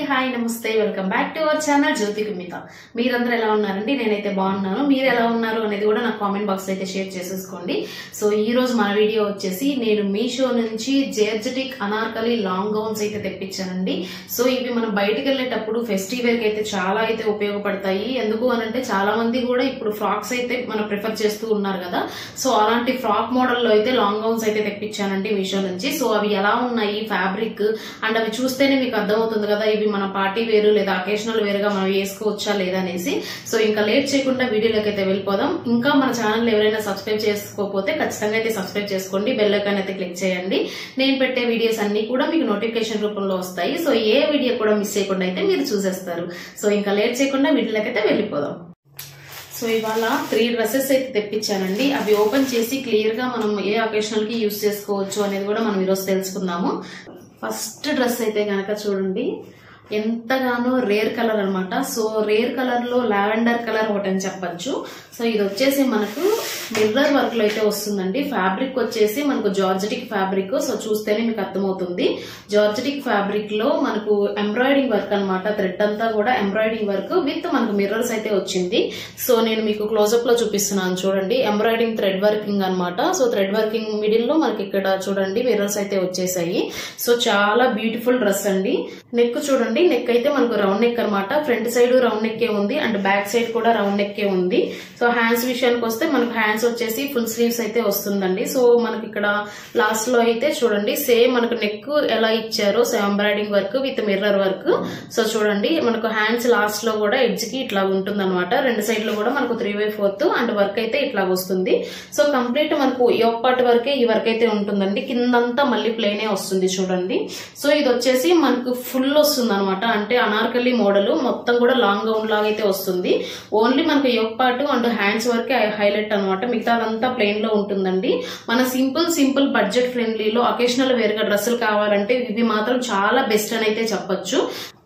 Hi namaste welcome back to our channel Jyoti Kumita. మీరందరూ ఎలా ఉన్నారండి? నేనైతే బాగున్నాను. మీరు ఎలా ఉన్నారు అనేది కూడా నాకు కామెంట్ బాక్స్ లో అయితే షేర్ చేసేసుకోండి. సో ఈ రోజు మన వీడియో వచ్చేసి నేను మీషో నుంచి జార్జెటిక్ అనార్కలి లాంగ్ గౌన్స్ అయితే తెప్పించానండి. సో ఇవి మనం బయటకు వెళ్ళేటప్పుడు ఫెస్టివ్ వేర్ కి అయితే చాలా అయితే ఉపయోగపడతాయి. ఎందుకు అనంటే చాలా మంది కూడా ఇప్పుడు ఫ్రాక్స్ అయితే మనం ప్రిఫర్ చేస్తూ ఉన్నారు కదా. సో అలాంటి ఫ్రాక్ మోడల్ లో అయితే లాంగ్ గౌన్స్ అయితే తెప్పించానండి మీషో నుంచి. సో అవి ఎలా ఉన్నాయి, ఫ్యాబ్రిక్ అండ్ అవి చూస్తేనే మీకు అర్థమవుతుంది కదా ఇవి మన పార్టీ వేరు లేదా అకేషనల్ వేర్ గా మనం వేసుకోవచ్చా లేదా అనేసి. సో ఇంకా లేట్ చేయకుండా వీడియోలోకి అయితే వెళ్ళిపోదాం. ఇంకా మన ఛానల్ ఎవరైనా సబ్స్క్రైబ్ చేసుకోకపోతే ఖచ్చితంగా అయితే సబ్స్క్రైబ్ చేసుకోండి, బెల్ ఐకాన్ అయితే క్లిక్ చేయండి. నేను పెట్టే వీడియోస్ అన్ని కూడా మీకు నోటిఫికేషన్ రూపంలో వస్తాయి. సో ఏ వీడియో కూడా మిస్ చేయకుండా అయితే మీరు చూసేస్తారు. సో ఇంకా లేట్ చేయకుండా వీడియోలోకి అయితే వెళ్ళిపోదాం. సో ఇవాళ 3 డ్రెస్సెస్ అయితే తెప్పించానండి. అవి ఓపెన్ చేసి క్లియర్ గా మనం ఏ అకేషనల్ కి యూజ్ చేసుకోవచ్చు అనేది కూడా మనం ఈరోజు తెలుసుకుందాము. ఫస్ట్ డ్రెస్ అయితే గనక చూడండి, ఎంతగానో రేర్ కలర్ అనమాట. సో రేర్ కలర్ లో లావెండర్ కలర్ ఒకటి అని చెప్పచ్చు. సో ఇది వచ్చేసి మనకు మిర్రర్ వర్క్ లో అయితే వస్తుందండి. ఫ్యాబ్రిక్ వచ్చేసి మనకు జార్జెటిక్ ఫ్యాబ్రిక్. సో చూస్తేనే మీకు అర్థమవుతుంది. జార్జెటిక్ ఫ్యాబ్రిక్ లో మనకు ఎంబ్రాయిడింగ్ వర్క్ అనమాట. థ్రెడ్ అంతా కూడా ఎంబ్రాయిడింగ్ వర్క్ విత్ మనకు మిర్రర్స్ అయితే వచ్చింది. సో నేను మీకు క్లోజప్ లో చూపిస్తున్నాను చూడండి. ఎంబ్రాయిడింగ్ థ్రెడ్ వర్కింగ్ అనమాట. సో థ్రెడ్ వర్కింగ్ మిడిల్ లో మనకి ఇక్కడ చూడండి మిర్రర్స్ అయితే వచ్చేసాయి. సో చాలా బ్యూటిఫుల్ డ్రెస్ అండి. నెక్ చూడండి, నెక్ అయితే మనకు రౌండ్ నెక్ అనమాట. ఫ్రంట్ సైడ్ రౌండ్ నెక్ ఉంది అండ్ బ్యాక్ సైడ్ కూడా రౌండ్ నెక్ ఉంది. సో హ్యాండ్స్ విషయానికి వస్తే మనకు హ్యాండ్స్ వచ్చేసి ఫుల్ స్లీవ్స్ అయితే వస్తుందండి. సో మనకి ఇక్కడ లాస్ట్ లో అయితే చూడండి సేమ్ మనకు నెక్ ఎలా ఇచ్చారో so embroidering work with mirror work. So చూడండి మనకు హ్యాండ్స్ లాస్ట్ లో కూడా ఎడ్జ్ కి ఇట్లా ఉంటుంది అనమాట. రెండు సైడ్ లో కూడా మనకు 3/4 అండ్ వర్క్ అయితే ఇట్లా వస్తుంది. సో కంప్లీట్ మనకు యోక్ పార్ట్ వరకే ఈ వర్క్ అయితే ఉంటుందండి. కిందంతా మళ్ళీ ప్లేనే వస్తుంది చూడండి. సో ఇది వచ్చేసి మనకు ఫుల్ వస్తుంది అనమాట. అంటే అనార్కలి మోడల్ మొత్తం కూడా లాంగ్ గౌన్ లాగా అయితే వస్తుంది. ఓన్లీ మనకు యోక్ పార్ట్ అండ్ హ్యాండ్స్ వరకే హైలైట్ అనమాట. మిగతాదంతా ప్లెయిన్ లో ఉంటుందండి. మన సింపుల్ బడ్జెట్ ఫ్రెండ్లీలో అకేషనల్ వేర్ గా డ్రెస్సులు కావాలంటే ఇవి మాత్రం చాలా బెస్ట్ అని అయితే చెప్పొచ్చు.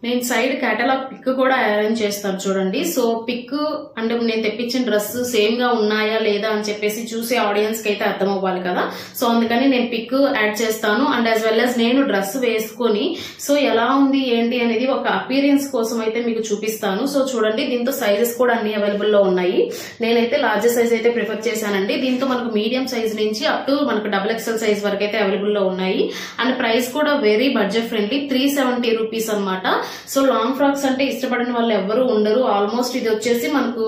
నేను సైడ్ కేటలాగ్ పిక్ కూడా అరేంజ్ చేస్తాను చూడండి. సో పిక్ అంటే నేను తెప్పించిన డ్రెస్ సేమ్ గా ఉన్నాయా లేదా అని చెప్పేసి చూసే ఆడియన్స్ కి అయితే అర్థం అవ్వాలి కదా. సో అందుకని నేను పిక్ యాడ్ చేస్తాను అండ్ యాజ్ వెల్ యాజ్ నేను డ్రెస్ వేసుకొని సో ఎలా ఉంది ఏంటి అనేది ఒక అపీరియన్స్ కోసం అయితే మీకు చూపిస్తాను. సో చూడండి దీంతో సైజెస్ కూడా అన్ని అవైలబుల్ లో ఉన్నాయి. నేనైతే లార్జెస్ట్ సైజ్ అయితే ప్రిఫర్ చేశానండి. దీంతో మనకు మీడియం సైజ్ నుంచి అప్ టు మనకు XXL సైజ్ వరకు అయితే అవైలబుల్ లో ఉన్నాయి. అండ్ ప్రైస్ కూడా వెరీ బడ్జెట్ ఫ్రెండ్లీ, 370 రూపీస్ అనమాట. సో లాంగ్ ఫ్రాక్స్ అంటే ఇష్టపడిన వాళ్ళు ఎవరు ఉండరు. ఆల్మోస్ట్ ఇది వచ్చేసి మనకు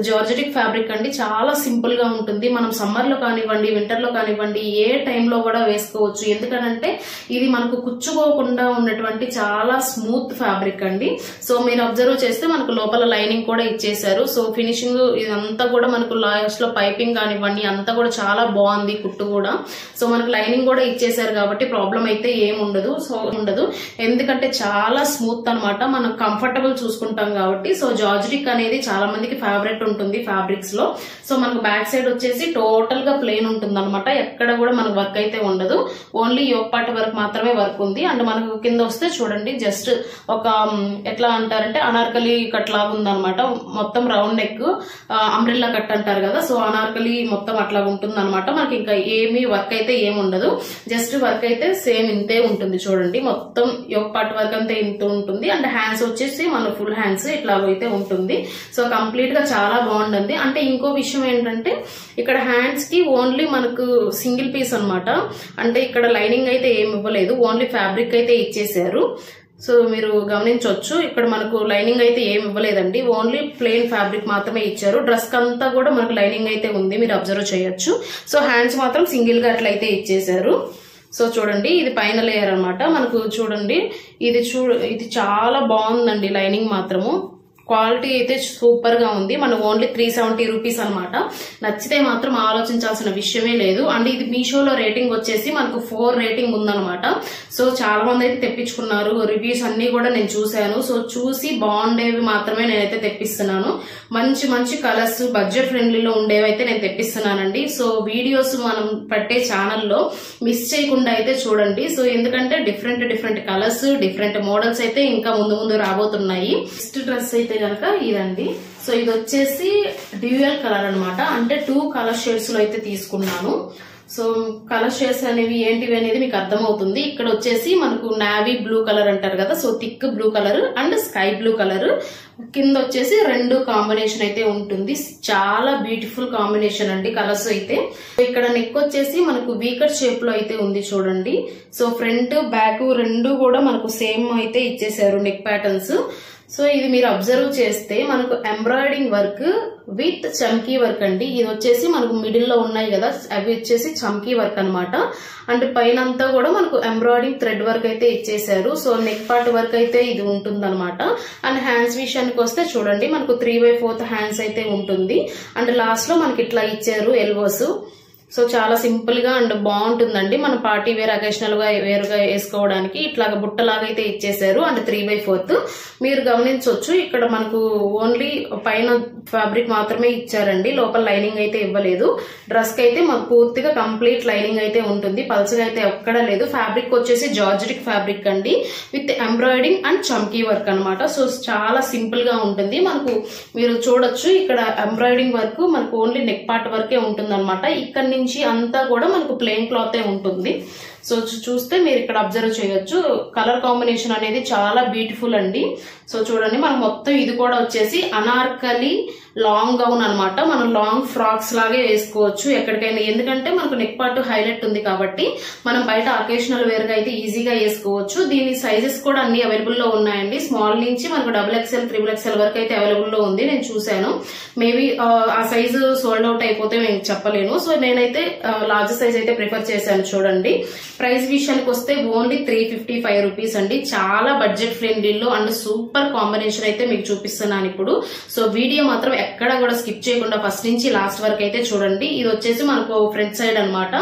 జార్జెటిక్ ఫ్యాబ్రిక్ అండి. చాలా సింపుల్ గా ఉంటుంది. మనం సమ్మర్ లో కానివ్వండి, వింటర్ లో కానివ్వండి, ఏ టైంలో కూడా వేసుకోవచ్చు. ఎందుకంటే ఇది మనకు కుచ్చుకోకుండా ఉన్నటువంటి చాలా స్మూత్ ఫ్యాబ్రిక్ అండి. సో మీరు అబ్జర్వ్ చేస్తే మనకు లోపల లైనింగ్ కూడా ఇచ్చేసారు. సో ఫినిషింగ్ ఇదంతా కూడా మనకు లాస్ట్ లో పైపింగ్ కానివ్వండి అంతా కూడా చాలా బాగుంది. కుట్టు కూడా సో మనకు లైనింగ్ కూడా ఇచ్చేసారు కాబట్టి ప్రాబ్లం అయితే ఏం ఉండదు. సో ఉండదు ఎందుకంటే చాలా స్మూత్ అనమాట. మనం కంఫర్టబుల్ చూసుకుంటాం కాబట్టి. సో జార్జెటిక్ అనేది చాలా మందికి ఫేవరెట్ ఉంటుంది ఫ్యాబ్రిక్స్ లో. సో మనకు బ్యాక్ సైడ్ వచ్చేసి టోటల్ గా ప్లెయిన్ ఉంటుంది అనమాట. ఎక్కడ కూడా మనకు వర్క్ అయితే ఉండదు. ఓన్లీ యోక్ పార్ట్ వరకు మాత్రమే వర్క్ ఉంది. అండ్ మనకు కింద వస్తే చూడండి జస్ట్ ఒక ఎట్లా అంటారంటే అనార్కలి కట్ లాగా ఉందన్నమాట. మొత్తం రౌండ్ నెక్ అంబ్రెల్లా కట్ అంటారు కదా. సో అనార్కలి మొత్తం అట్లా ఉంటుంది అనమాట. మనకి ఇంకా ఏమీ వర్క్ అయితే ఏమి ఉండదు. జస్ట్ వర్క్ అయితే సేమ్ ఇంతే ఉంటుంది చూడండి. మొత్తం యోక్ పార్ట్ వర్క్ అంతే ఇంత ఉంటుంది. అండ్ హ్యాండ్స్ వచ్చేసి మన ఫుల్ హ్యాండ్స్ ఇట్లాగైతే ఉంటుంది. సో కంప్లీట్ గా చాలా బాగుంటుంది. అంటే ఇంకో విషయం ఏంటంటే ఇక్కడ హ్యాండ్స్ కి ఓన్లీ మనకు సింగిల్ పీస్ అనమాట. అంటే ఇక్కడ లైనింగ్ అయితే ఏమి ఇవ్వలేదు, ఓన్లీ ఫ్యాబ్రిక్ అయితే ఇచ్చేసారు. సో మీరు గమనించవచ్చు ఇక్కడ మనకు లైనింగ్ అయితే ఏమి ఇవ్వలేదండి, ఓన్లీ ప్లెయిన్ ఫ్యాబ్రిక్ మాత్రమే ఇచ్చారు. డ్రెస్ కంతా కూడా మనకు లైనింగ్ అయితే ఉంది, మీరు అబ్జర్వ్ చేయొచ్చు. సో హ్యాండ్స్ మాత్రం సింగిల్ గా అట్లయితే ఇచ్చేసారు. సో చూడండి ఇది పైన లేయర్ అనమాట. మనకు చూడండి ఇది చాలా బాగుందండి. లైనింగ్ మాత్రము క్వాలిటీ అయితే సూపర్ గా ఉంది. మనం ఓన్లీ 370 రూపీస్ అనమాట. నచ్చితే మాత్రం ఆలోచించాల్సిన విషయమే లేదు. అండ్ ఇది మీషోలో రేటింగ్ వచ్చేసి మనకు 4 రేటింగ్ ఉందనమాట. సో చాలా మంది అయితే తెప్పించుకున్నారు. రివ్యూస్ అన్ని కూడా నేను చూశాను. సో చూసి బాగుండేవి మాత్రమే నేనైతే తెప్పిస్తున్నాను. మంచి కలర్స్ బడ్జెట్ ఫ్రెండ్లీలో ఉండేవి అయితే నేను తెప్పిస్తున్నానండి. సో వీడియోస్ మనం పెట్టే ఛానల్లో మిస్ చేయకుండా అయితే చూడండి. సో ఎందుకంటే డిఫరెంట్ కలర్స్ డిఫరెంట్ మోడల్స్ అయితే ఇంకా ముందు రాబోతున్నాయి. నెక్స్ట్ డ్రెస్ అయితే కనుక ఇదండి. సో ఇది వచ్చేసి డ్యూయల్ కలర్ అనమాట. అంటే 2 కలర్ షేడ్స్ లో అయితే తీసుకున్నాను. సో కలర్ షేడ్స్ అనేవి ఏంటివి అనేది మీకు అర్థమవుతుంది. ఇక్కడ వచ్చేసి మనకు నావీ బ్లూ కలర్ అంటారు కదా, so thick blue colour and sky blue colour, కింద వచ్చేసి 2 కాంబినేషన్ అయితే ఉంటుంది. చాలా బ్యూటిఫుల్ కాంబినేషన్ అండి కలర్స్ అయితే. ఇక్కడ నెక్ వచ్చేసి మనకు వీకర్ షేప్ లో అయితే ఉంది చూడండి. సో ఫ్రంట్ బ్యాక్ 2 కూడా మనకు సేమ్ అయితే ఇచ్చేసారు నెక్ ప్యాటర్న్స్. సో ఇది మీరు అబ్జర్వ్ చేస్తే మనకు ఎంబ్రాయిడింగ్ వర్క్ విత్ చమ్కీ వర్క్ అండి. ఇది వచ్చేసి మనకు మిడిల్ లో ఉన్నాయి కదా, అవి వచ్చేసి చమ్కీ వర్క్ అనమాట. అండ్ పైన అంతా కూడా మనకు ఎంబ్రాయిడింగ్ థ్రెడ్ వర్క్ అయితే ఇచ్చేసారు. సో నెక్ పార్ట్ వర్క్ అయితే ఇది ఉంటుంది అనమాట. అండ్ హ్యాండ్స్ విషయానికి వస్తే చూడండి మనకు 3/4 హ్యాండ్స్ అయితే ఉంటుంది. అండ్ లాస్ట్ లో మనకి ఇట్లా ఇచ్చారు ఎల్బోస్. సో చాలా సింపుల్ గా అండ్ బాగుంటుందండి. మన పార్టీ వేర్ అకేషనల్ గా వేరుగా వేసుకోవడానికి ఇట్లాగా బుట్టలాగా అయితే ఇచ్చేసారు. అండ్ 3/4 మీరు గమనించవచ్చు. ఇక్కడ మనకు ఓన్లీ పైన ఫ్యాబ్రిక్ మాత్రమే ఇచ్చారండి, లోపల లైనింగ్ అయితే ఇవ్వలేదు. డ్రెస్ కి అయితే మనకు పూర్తిగా కంప్లీట్ లైనింగ్ అయితే ఉంటుంది, పల్చగా అయితే ఎక్కడ లేదు. ఫ్యాబ్రిక్ వచ్చేసి జార్జెటిక్ ఫ్యాబ్రిక్ అండి విత్ ఎంబ్రాయిడింగ్ అండ్ చమ్కీ వర్క్ అనమాట. సో చాలా సింపుల్ గా ఉంటుంది. మనకు మీరు చూడొచ్చు ఇక్కడ ఎంబ్రాయిడింగ్ వర్క్ మనకు ఓన్లీ నెక్ పార్ట్ వరకే ఉంటుంది అనమాట. ఇక్కడ నుంచి అంతా కూడా మనకు ప్లెయిన్ క్లాత్ ఉంటుంది. సో చూస్తే మీరు ఇక్కడ అబ్జర్వ్ చేయొచ్చు. కలర్ కాంబినేషన్ అనేది చాలా బ్యూటిఫుల్ అండి. సో చూడండి మనం మొత్తం ఇది కూడా వచ్చేసి అనార్కలి లాంగ్ గౌన్ అనమాట. మనం లాంగ్ ఫ్రాక్స్ లాగే వేసుకోవచ్చు ఎక్కడికైనా, ఎందుకంటే మనకు నెక్ పార్ట్ హైలైట్ ఉంది కాబట్టి మనం బయట అకేషనల్ వేర్ గా అయితే ఈజీగా వేసుకోవచ్చు. దీని సైజెస్ కూడా అన్ని అవైలబుల్ లో ఉన్నాయండి. స్మాల్ నుంచి మనకు XXL, XXL వరకు అయితే అవైలబుల్ లో ఉంది. నేను చూసాను, మేబీ ఆ సైజు సోల్డ్ అవుట్ అయిపోతే నేను చెప్పలేను. సో నేనైతే లార్జ్ సైజ్ అయితే ప్రిఫర్ చేశాను. చూడండి ప్రైస్ విషయానికి వస్తే ఓన్లీ 355 రూపీస్ అండి. చాలా బడ్జెట్ ఫ్రెండ్లీలో అండ్ సూపర్ కాంబినేషన్ అయితే మీకు చూపిస్తున్నాను ఇప్పుడు. సో వీడియో మాత్రం ఎక్కడ కూడా స్కిప్ చేయకుండా ఫస్ట్ నుంచి లాస్ట్ వరకు అయితే చూడండి. ఇది వచ్చేసి మనకు ఫ్రంట్ సైడ్ అనమాట.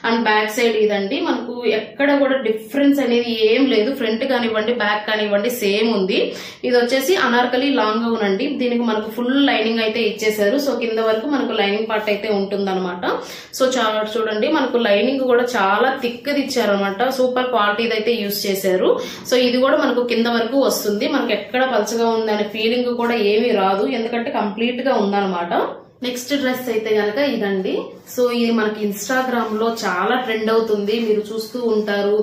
అండ్ బ్యాక్ సైడ్ ఇదండి. మనకు ఎక్కడ కూడా డిఫరెన్స్ అనేది ఏం లేదు. ఫ్రంట్ కానివ్వండి బ్యాక్ కానివ్వండి సేమ్ ఉంది. ఇది వచ్చేసి అనార్కలి లాంగ్ గౌన్ అండి. దీనికి మనకు ఫుల్ లైనింగ్ అయితే ఇచ్చేసారు. సో కింద వరకు మనకు లైనింగ్ పార్ట్ అయితే ఉంటుంది అనమాట. సో చాలా చూడండి మనకు లైనింగ్ కూడా చాలా థిక్ ఇచ్చారనమాట. సూపర్ క్వాలిటీ అయితే యూజ్ చేశారు. సో ఇది కూడా మనకు కింద వరకు వస్తుంది. మనకు ఎక్కడ పలచగా ఉందనే ఫీలింగ్ కూడా ఏమీ రాదు, ఎందుకంటే కంప్లీట్ గా ఉందన్నమాట. నెక్స్ట్ డ్రెస్ అయితే గనక ఇదండి. సో ఇది మనకి ఇన్స్టాగ్రామ్ లో చాలా ట్రెండ్ అవుతుంది, మీరు చూస్తూ ఉంటారు.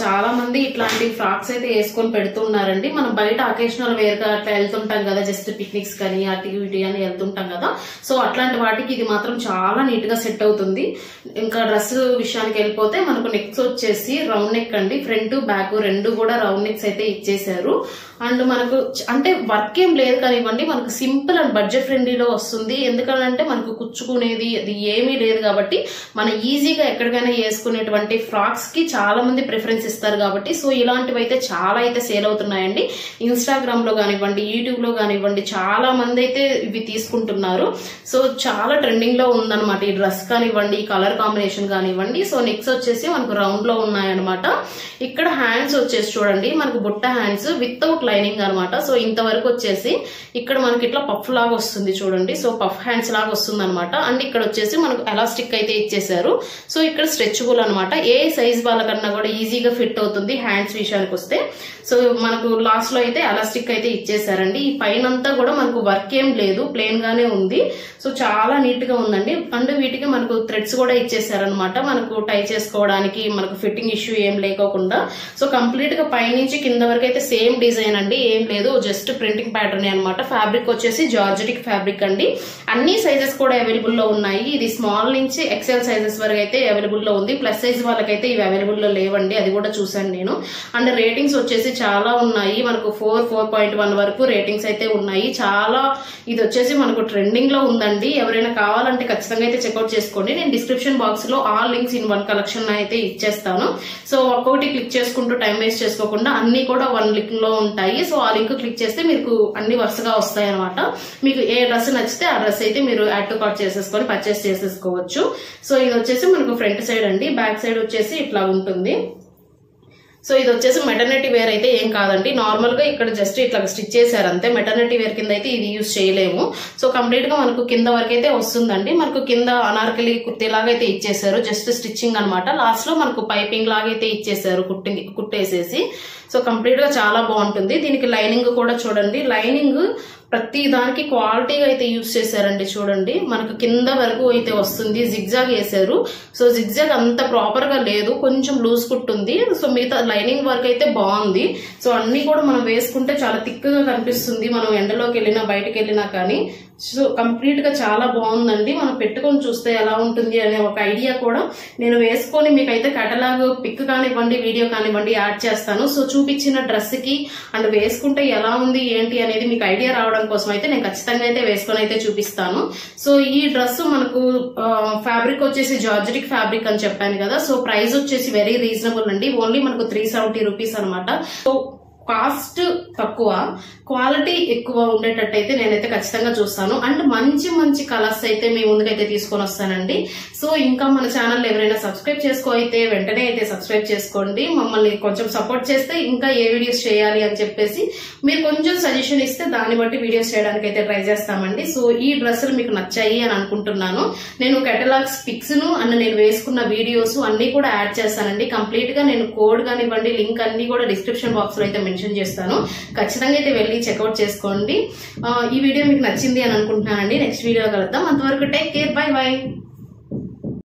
చాలా మంది ఇట్లాంటి ఫ్రాక్స్ అయితే వేసుకొని పెడుతున్నారండి. మనం బయట అకేషనల్ వేర్ గా అట్లా వెళ్తుంటాం కదా, జస్ట్ పిక్నిక్స్ కానీ అటు ఇటు అని వెళ్తుంటాం కదా. సో అట్లాంటి వాటికి ఇది మాత్రం చాలా నీట్ గా సెట్ అవుతుంది. ఇంకా డ్రెస్ విషయానికి వెళ్ళిపోతే మనకు నెక్స్ వచ్చేసి రౌండ్ నెక్ అండి. ఫ్రంట్ బ్యాక్ 2 కూడా రౌండ్ నెక్స్ అయితే ఇచ్చేసారు. అండ్ మనకు అంటే వర్క్ ఏం లేదు కానివ్వండి, మనకు సింపుల్ అండ్ బడ్జెట్ ఫ్రెండ్లీలో వస్తుంది. ఎందుకంటే మనకు కుచ్చుకునేది అది ఏమీ లేదు కాబట్టి మనం ఈజీగా ఎక్కడికైనా వేసుకునేటువంటి ఫ్రాక్స్ కి చాలా మంది ప్రిఫరెన్స్ ఇస్తారు కాబట్టి. సో ఇలాంటివి అయితే చాలా అయితే సేల్ అవుతున్నాయండి. ఇన్స్టాగ్రామ్ లో కానివ్వండి, యూట్యూబ్ లో కానివ్వండి, చాలా మంది అయితే ఇవి తీసుకుంటున్నారు. సో చాలా ట్రెండింగ్ లో ఉందన్నమాట ఈ డ్రెస్ కానివ్వండి, ఈ కలర్ కాంబినేషన్ కానివ్వండి. సో నెక్స్ట్ వచ్చేసి మనకు రౌండ్ లో ఉన్నాయన్నమాట. ఇక్కడ హ్యాండ్స్ వచ్చేసి చూడండి మనకు బుట్ట హ్యాండ్స్ వితౌట్ లైనింగ్ అనమాట. సో ఇంతవరకు వచ్చేసి ఇక్కడ మనకి ఇట్లా పఫ్ లాగా వస్తుంది చూడండి. సో పఫ్ హ్యాండ్స్ లాగా వస్తుంది అనమాట. అండ్ ఇక్కడ వచ్చేసి మనకు ఎలాస్టిక్ అయితే ఇచ్చేసారు. సో ఇక్కడ స్ట్రెచబుల్ అనమాట. ఏ సైజ్ వాళ్ళకన్నా కూడా ఈజీగా ఫిట్ అవుతుంది హ్యాండ్స్ విషయానికి వస్తే. సో మనకు లాస్ట్ లో అయితే ఎలాస్టిక్ అయితే ఇచ్చేసారండి. ఈ పైన అంతా కూడా మనకు వర్క్ ఏం లేదు, ప్లెయిన్ గానే ఉంది. సో చాలా నీట్ గా ఉందండి. అండ్ వీటికి మనకు థ్రెడ్స్ కూడా ఇచ్చేసారనమాట, మనకు టై చేసుకోవడానికి మనకు ఫిట్టింగ్ ఇష్యూ ఏం లేకోకుండా. సో కంప్లీట్ గా పైనుంచి కింద వరకు అయితే సేమ్ డిజైన్ అండి, ఏం లేదు, జస్ట్ ప్రింటింగ్ ప్యాటర్న్ అనమాట. ఫ్యాబ్రిక్ వచ్చేసి జార్జెటిక్ ఫ్యాబ్రిక్ అండి. అన్ని సైజెస్ కూడా అవైలబుల్ లో ఉన్నాయి. ఇది స్మాల్ నుంచి XL సైజెస్ వరకు అయితే అవైలబుల్ లో ఉంది. ప్లస్ సైజ్ వాళ్ళకైతే ఇవి అవైలబుల్ లో లేవండి, అది కూడా చూసాను నేను. అండ్ రేటింగ్స్ వచ్చేసి చాలా ఉన్నాయి, మనకు 4.1 వరకు రేటింగ్స్ అయితే ఉన్నాయి. చాలా ఇది వచ్చేసి మనకు ట్రెండింగ్ లో ఉందండి. ఎవరైనా కావాలంటే ఖచ్చితంగా అయితే చెక్అౌట్ చేసుకోండి. నేను డిస్క్రిప్షన్ బాక్స్ లో ఆల్ లింక్స్ ఇన్ 1 కలెక్షన్ అయితే ఇచ్చేస్తాను. సో ఒక్కొక్కటి క్లిక్ చేసుకుంటూ టైం వేస్ట్ చేసుకోకుండా అన్ని కూడా 1 లింక్ లో ఉంటాయి. సో ఆ లింక్ క్లిక్ చేస్తే మీకు అన్ని వరుసగా వస్తాయి అనమాట. మీకు ఏ డ్రెస్ నచ్చితే ఆ డ్రెస్ అయితే మీరు యాడ్ టు కార్ట్ చేసేసుకొని పర్చేస్ చేసేసుకోవచ్చు. సో ఇది వచ్చేసి మనకు ఫ్రంట్ సైడ్ అండి. బ్యాక్ సైడ్ వచ్చేసి ఇట్లా ఉంటుంది. సో ఇది వచ్చేసి మెటర్నిటీ వేర్ అయితే ఏం కాదండి, నార్మల్ గా ఇక్కడ జస్ట్ ఇట్లా స్టిచ్ చేశారు అంతే. మెటర్నిటీ వేర్ కింద అయితే ఇది యూజ్ చేయలేము. సో కంప్లీట్ గా మనకు కింద వరకు అయితే వస్తుందండి. మనకు కింద అనార్కలి కుర్తీ లాగా అయితే ఇచ్చేసారు, జస్ట్ స్టిచ్చింగ్ అనమాట. లాస్ట్ లో మనకు పైపింగ్ లాగా అయితే ఇచ్చేసారు కుట్టేసేసి. సో కంప్లీట్ గా చాలా బాగుంటుంది. దీనికి లైనింగ్ కూడా చూడండి, లైనింగ్ ప్రతి దానికి క్వాలిటీగా అయితే యూజ్ చేశారండి. చూడండి మనకు కింద వరకు అయితే వస్తుంది, జిగ్జాగ్ వేసారు. సో జిగ్జాగ్ అంత ప్రాపర్ గా లేదు, కొంచెం లూజ్ కుట్టుంది. సో మిగతా లైనింగ్ వర్క్ అయితే బాగుంది. సో అన్ని కూడా మనం వేసుకుంటే చాలా థిక్ గా కనిపిస్తుంది, మనం ఎండలోకి వెళ్ళినా బయటకు వెళ్ళినా కానీ. సో కంప్లీట్ గా చాలా బాగుందండి. మనం పెట్టుకొని చూస్తే ఎలా ఉంటుంది అనే ఒక ఐడియా కూడా నేను వేసుకొని మీకైతే కేటలాగ్ పిక్ కానివ్వండి, వీడియో కానివ్వండి యాడ్ చేస్తాను. సో చూపించిన డ్రెస్ కి అండ్ వేసుకుంటే ఎలా ఉంది ఏంటి అనేది మీకు ఐడియా రావడం కోసం అయితే నేను ఖచ్చితంగా అయితే వేసుకొని అయితే చూపిస్తాను. సో ఈ డ్రెస్ మనకు ఫ్యాబ్రిక్ వచ్చేసి జార్జెటిక్ ఫ్యాబ్రిక్ అని చెప్పాను కదా. సో ప్రైస్ వచ్చేసి వెరీ రీజనబుల్ అండి, ఓన్లీ మనకు 370 రూపీస్ అనమాట. సో కాస్ట్ తక్కువ, క్వాలిటీ ఎక్కువ ఉండేటట్టయితే నేనైతే ఖచ్చితంగా చూస్తాను. అండ్ మంచి మంచి కలర్స్ అయితే మీ ముందుకైతే తీసుకొని వస్తానండి. సో ఇంకా మన ఛానల్ ఎవరైనా సబ్స్క్రైబ్ చేసుకో అయితే వెంటనే అయితే సబ్స్క్రైబ్ చేసుకోండి. మమ్మల్ని కొంచెం సపోర్ట్ చేస్తే ఇంకా ఏ వీడియోస్ చేయాలి అని చెప్పేసి మీరు కొంచెం సజెషన్ ఇస్తే దాన్ని బట్టి వీడియోస్ చేయడానికి అయితే ట్రై చేస్తామండి. సో ఈ డ్రెస్సులు మీకు నచ్చాయి అని అనుకుంటున్నాను. నేను కేటలాగ్స్ పిక్స్ ను అండ్ నేను వేసుకున్న వీడియోస్ అన్ని కూడా యాడ్ చేస్తానండి. కంప్లీట్ గా నేను కోడ్ కానివ్వండి, లింక్ అన్ని కూడా డిస్క్రిప్షన్ బాక్స్ లో అయితే మెన్షన్ చేస్తాను. ఖచ్చితంగా అయితే వెళ్ళి చెక్అవుట్ చేసుకోండి. ఈ వీడియో మీకు నచ్చింది అని అనుకుంటున్నానండి. నెక్స్ట్ వీడియో కలుద్దాం. అంతవరకు టేక్ కేర్, బై బై.